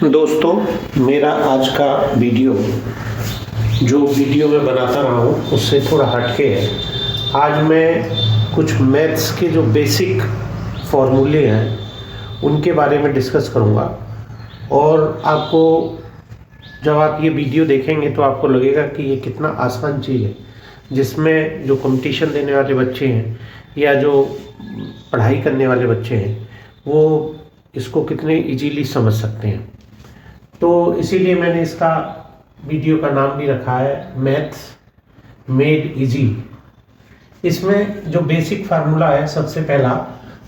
दोस्तों, मेरा आज का वीडियो जो वीडियो मैं बनाता रहा हूँ उससे थोड़ा हटके है। आज मैं कुछ मैथ्स के जो बेसिक फॉर्मूले हैं उनके बारे में डिस्कस करूँगा और आपको जब आप ये वीडियो देखेंगे तो आपको लगेगा कि ये कितना आसान चीज़ है, जिसमें जो कंपटीशन देने वाले बच्चे हैं या जो पढ़ाई करने वाले बच्चे हैं वो इसको कितने इजीली समझ सकते हैं। तो इसीलिए मैंने इसका वीडियो का नाम भी रखा है मैथ्स मेड इजी। इसमें जो बेसिक फार्मूला है सबसे पहला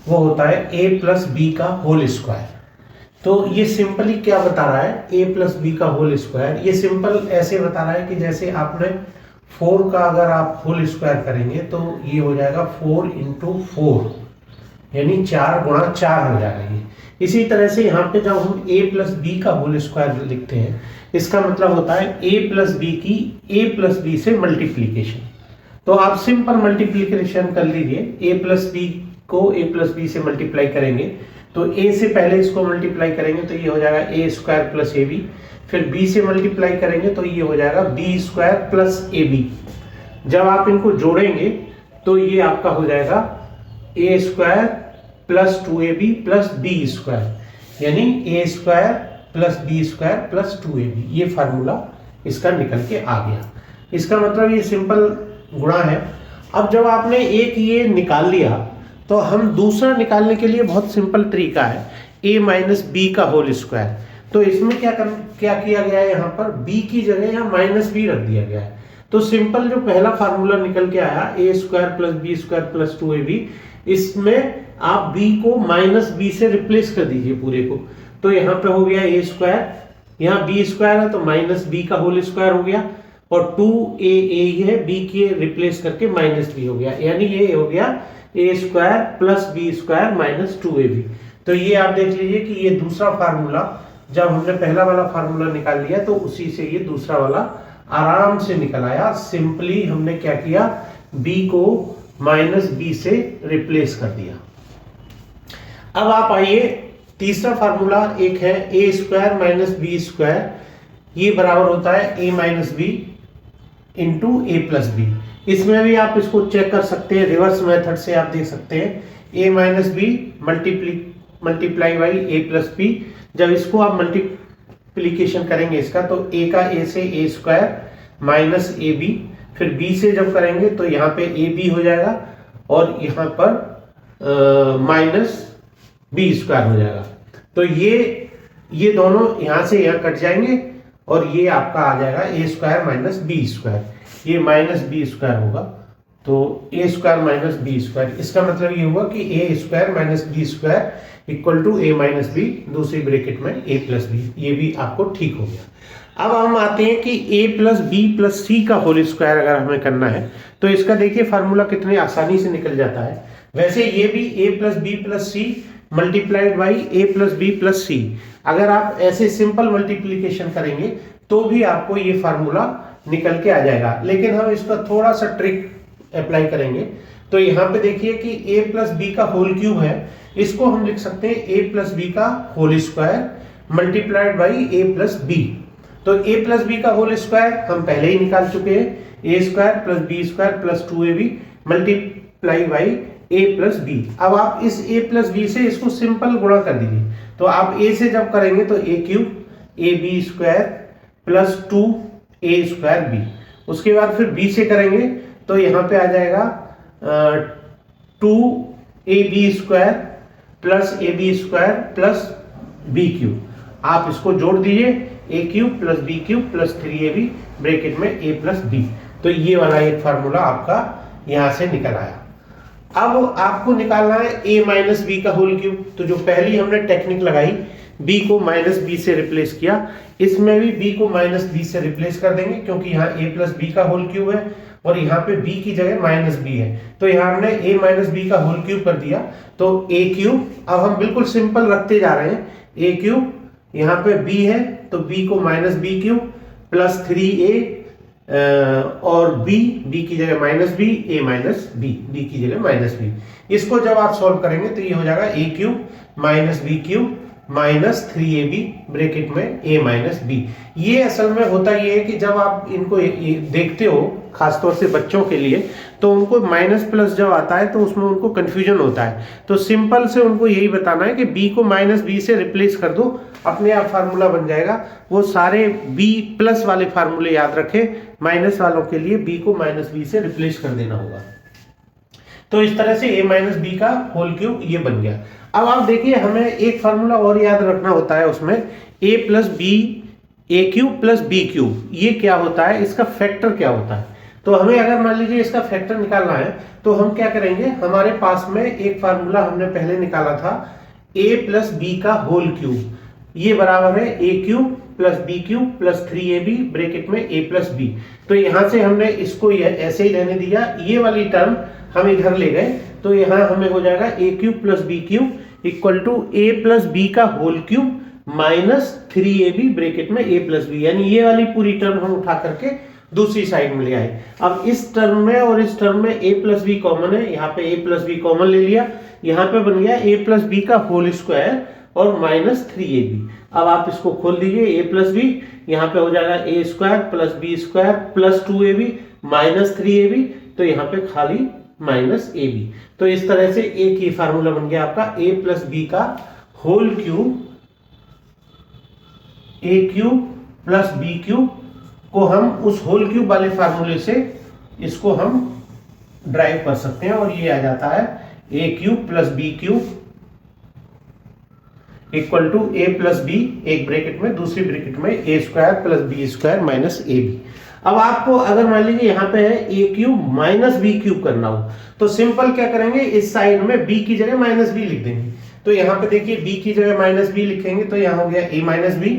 वो होता है a प्लस बी का होल स्क्वायर। तो ये सिंपली क्या बता रहा है, a प्लस बी का होल स्क्वायर। ये सिंपल ऐसे बता रहा है कि जैसे आपने 4 का अगर आप होल स्क्वायर करेंगे तो ये हो जाएगा 4 इंटू 4 यानी 4 गुणा 4 हो जाएगा। ये इसी तरह से यहाँ पे जब हम a प्लस बी का होल स्क्वायर लिखते हैं इसका मतलब होता है a प्लस बी की a प्लस बी से मल्टीप्लीकेशन। तो आप सिंपल मल्टीप्लीकेशन कर लीजिए, a प्लस बी को a प्लस बी से मल्टीप्लाई करेंगे तो a से पहले इसको मल्टीप्लाई करेंगे तो ये हो जाएगा a square plus A B, फिर b से मल्टीप्लाई करेंगे तो ये हो जाएगा b square plus A B. जब आप इनको जोड़ेंगे तो ये आपका हो जाएगा a square plus 2ab plus B square यानी a square plus B square plus 2ab। ये फार्मूला इसका निकल के आ गया। इसका मतलब ये सिंपल गुणा है। अब जब आपने एक ये निकाल लिया तो हम दूसरा निकालने के लिए बहुत सिंपल तरीका है, a माइनस बी का होल स्क्वायर। तो इसमें क्या किया गया है, यहाँ पर b की जगह यहाँ माइनस बी रख दिया गया है। तो सिंपल जो पहला फार्मूला निकल के आया a square plus B square plus 2ab, इसमें आप b को माइनस बी से रिप्लेस कर दीजिए पूरे को। तो यहाँ पे हो गया a स्क्वायर, यहाँ b स्क्वायर है तो माइनस बी का होल स्क्वायर हो गया और 2a है, b के रिप्लेस करके माइनस बी हो गया, यानी ये हो गया a square plus B square minus 2ab। तो ये आप देख लीजिए कि ये दूसरा फार्मूला, जब हमने पहला वाला फार्मूला निकाल लिया तो उसी से ये दूसरा वाला आराम से निकल आया। सिंपली हमने क्या किया, b को माइनस बी से रिप्लेस कर दिया। अब आप आइए तीसरा फार्मूला एक है a square minus B square, ये बराबर होता है a minus B into A plus B. इसमें भी आप इसको चेक कर सकते हैं, रिवर्स मेथड से आप देख सकते हैं a minus B multiply by A plus B. जब इसको आप मल्टीप्लीकेशन करेंगे इसका तो a का a से a square minus A B, फिर b से जब करेंगे तो यहाँ पे ए बी हो जाएगा और यहाँ पर माइनस बी स्क्वायर हो जाएगा। तो ये दोनों यहाँ से यहाँ कट जाएंगे और ये आपका आ जाएगा a square minus B square, ये माइनस बी स्क्वायर होगा तो a square minus B square. इसका मतलब ये हुआ कि a square minus B square equal to a minus B, दूसरी ब्रैकेट में a प्लस बी। ये भी आपको ठीक हो गया। अब हम आते हैं कि a प्लस बी प्लस सी का होल स्क्वायर अगर हमें करना है तो इसका देखिए फार्मूला कितने आसानी से निकल जाता है। वैसे ये भी a plus B plus C multiplied by A plus B plus C, अगर आप ऐसे सिंपल मल्टीप्लीकेशन करेंगे तो भी आपको ये फार्मूला निकल के आ जाएगा। लेकिन हम इसका थोड़ा सा ट्रिक अप्लाई करेंगे। तो यहाँ पे देखिए कि a प्लस बी का होल क्यूब है, इसको हम लिख सकते हैं a प्लस बी का whole square multiplied by A plus B. तो a प्लस बी का होल स्क्वायर हम पहले ही निकाल चुके हैं, a square plus B square plus 2ab multiply by a plus B. अब आप इस a प्लस बी से इसको सिंपल गुणा कर दीजिए। तो आप a से जब करेंगे तो a cube A B square plus 2a square B, उसके बाद फिर b से करेंगे तो यहाँ पे आ जाएगा 2ab square plus A B square plus B cube. आप इसको जोड़ दीजिए, a cube plus B cube plus 3ab bracket में a प्लस बी। तो ये वाला एक फार्मूला आपका यहाँ से निकल आया। अब आपको निकालना है a माइनस बी का होल क्यूब। तो जो पहली हमने टेक्निक लगाई, b को माइनस बी से रिप्लेस किया, इसमें भी b को माइनस बी से रिप्लेस कर देंगे क्योंकि यहाँ a प्लस बी का होल क्यूब है और यहाँ पे b की जगह माइनस बी है। तो यहाँ हमने a माइनस बी का होल क्यूब कर दिया तो a क्यूब। अब हम बिल्कुल सिंपल रखते जा रहे हैं, a क्यूब यहाँ पे b है तो b को minus B cube plus 3a और b की जगह minus B, a minus B की जगह माइनस बी। इसको जब आप सॉल्व करेंगे तो ये हो जाएगा a cube minus B cube minus 3ab bracket में a माइनस बी। ये असल में होता ये है कि जब आप इनको देखते हो खासतौर से बच्चों के लिए, तो उनको माइनस प्लस जब आता है तो उसमें उनको कंफ्यूजन होता है। तो सिंपल से उनको यही बताना है कि b को माइनस बी से रिप्लेस कर दो, अपने आप फार्मूला बन जाएगा। वो सारे b प्लस वाले फार्मूले याद रखें, माइनस वालों के लिए b को माइनस बी से रिप्लेस कर देना होगा। तो इस तरह से a माइनस बी का होल क्यूब ये बन गया। अब आप देखिए, हमें एक फार्मूला और याद रखना होता है उसमें, a plus B A cube plus B cube. ये क्या होता है, इसका फैक्टर क्या होता है। तो हमें अगर मान लीजिए इसका फैक्टर निकालना है तो हम क्या करेंगे, हमारे पास में एक फार्मूला हमने पहले निकाला था, a प्लस बी का होल क्यूब, ये बराबर है a cube plus B cube plus 3ab bracket में a प्लस बी। तो यहां से हमने इसको ऐसे ही रहने दिया, ये वाली टर्म हम इधर ले गए, तो यहाँ हमें हो जाएगा a cube plus B cube equal to a plus B का whole cube minus 3ab bracket में a प्लस बी। यानी ये वाली पूरी टर्म हम उठा करके दूसरी साइड में ले आए। अब इस टर्म में और इस टर्म में a प्लस बी कॉमन है, यहाँ पे a प्लस बी कॉमन ले लिया, यहाँ पे बन गया a प्लस बी का होल स्क्वायर और माइनस 3ab। अब आप इसको खोल दीजिए, a प्लस बी, यहाँ पे हो जाएगा a square plus B square plus 2ab minus 3ab, तो यहाँ पे खाली माइनस ए बी। तो इस तरह से एक ही फार्मूला बन गया आपका a प्लस बी का whole cube, a cube plus B cube को हम उस होल क्यूब वाले फार्मूले से इसको हम ड्राइव कर सकते हैं, और ये आ जाता है a cube plus B cube equal to a plus B, एक ब्रैकेट में, दूसरी ब्रैकेट में a square plus B square minus A B. अब आपको अगर मान लीजिए यहाँ पे है a cube minus B cube करना हो, तो सिंपल क्या करेंगे, इस साइड में b की जगह माइनस बी लिख देंगे। तो यहाँ पे देखिए b की जगह माइनस बी लिखेंगे तो यहाँ हो गया a minus B,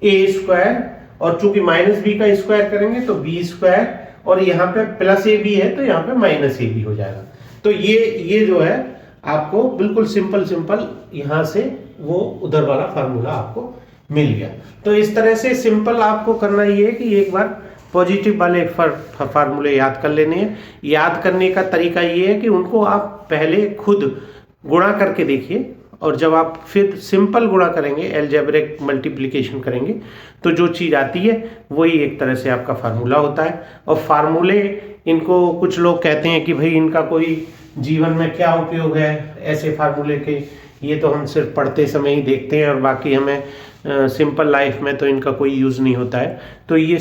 a square, और चूंकि माइनस बी का स्क्वायर करेंगे तो b स्क्वायर, और यहाँ पे प्लस ए बी है तो यहाँ पे माइनस ए बी हो जाएगा। तो ये जो है आपको बिल्कुल सिंपल यहाँ से वो उधर वाला फार्मूला आपको मिल गया। तो इस तरह से सिंपल आपको करना ये है कि एक बार पॉजिटिव वाले फार्मूले याद कर लेने हैं। याद करने का तरीका ये है कि उनको आप पहले खुद गुणा करके देखिए, और जब आप फिर सिंपल गुणा करेंगे, अलजेब्रिक मल्टीप्लिकेशन करेंगे, तो जो चीज़ आती है वही एक तरह से आपका फार्मूला होता है। और फार्मूले, इनको कुछ लोग कहते हैं कि भाई इनका कोई जीवन में क्या उपयोग है ऐसे फार्मूले के, ये तो हम सिर्फ पढ़ते समय ही देखते हैं और बाकी हमें सिंपल लाइफ में तो इनका कोई यूज़ नहीं होता है। तो ये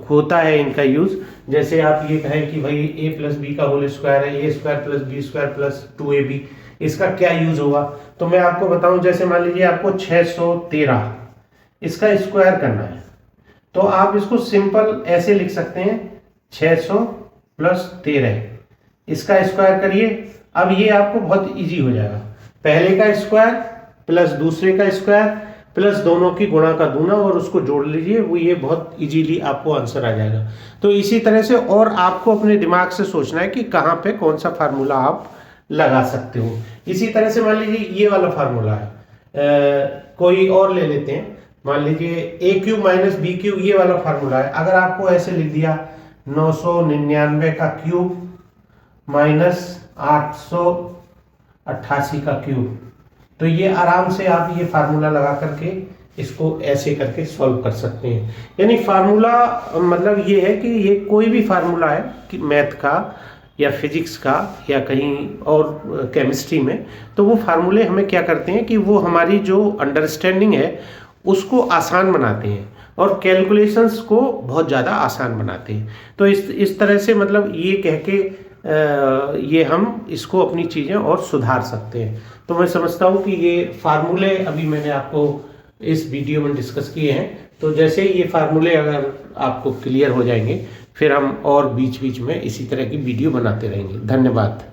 होता है इनका यूज़। जैसे आप ये कहें कि भाई a प्लस बी का होल स्क्वायर है, a square plus B square plus 2ab, इसका क्या यूज़ होगा। तो मैं आपको बताऊं, जैसे मान लीजिए आपको 613 इसका स्क्वायर करना है, तो आप इसको सिंपल ऐसे लिख सकते हैं, 600 प्लस 13 इसका स्क्वायर करिए। अब ये आपको बहुत इजी हो जाएगा, पहले का स्क्वायर प्लस दूसरे का स्क्वायर प्लस दोनों की गुणा का दूना, और उसको जोड़ लीजिए, वो ये बहुत इजीली आपको आंसर आ जाएगा। तो इसी तरह से और आपको अपने दिमाग से सोचना है कि कहाँ पे कौन सा फार्मूला आप लगा सकते हो। इसी तरह से मान लीजिए ये वाला फार्मूला है, कोई और ले लेते हैं, मान लीजिए a cube minus B cube, ये वाला फार्मूला है। अगर आपको ऐसे लिख दिया 999 का क्यूब माइनस 888 का क्यूब, तो ये आराम से आप ये फार्मूला लगा करके इसको ऐसे करके सॉल्व कर सकते हैं। यानी फार्मूला मतलब ये है कि ये कोई भी फार्मूला है कि मैथ का या फिजिक्स का या कहीं और केमिस्ट्री में, तो वो फार्मूले हमें क्या करते हैं कि वो हमारी जो अंडरस्टैंडिंग है उसको आसान बनाते हैं और कैलकुलेशंस को बहुत ज़्यादा आसान बनाते हैं। तो इस तरह से मतलब ये कह के ये हम इसको अपनी चीज़ें और सुधार सकते हैं। तो मैं समझता हूँ कि ये फार्मूले अभी मैंने आपको इस वीडियो में डिस्कस किए हैं, तो जैसे ये फार्मूले अगर आपको क्लियर हो जाएंगे फिर हम और बीच बीच में इसी तरह की वीडियो बनाते रहेंगे। धन्यवाद।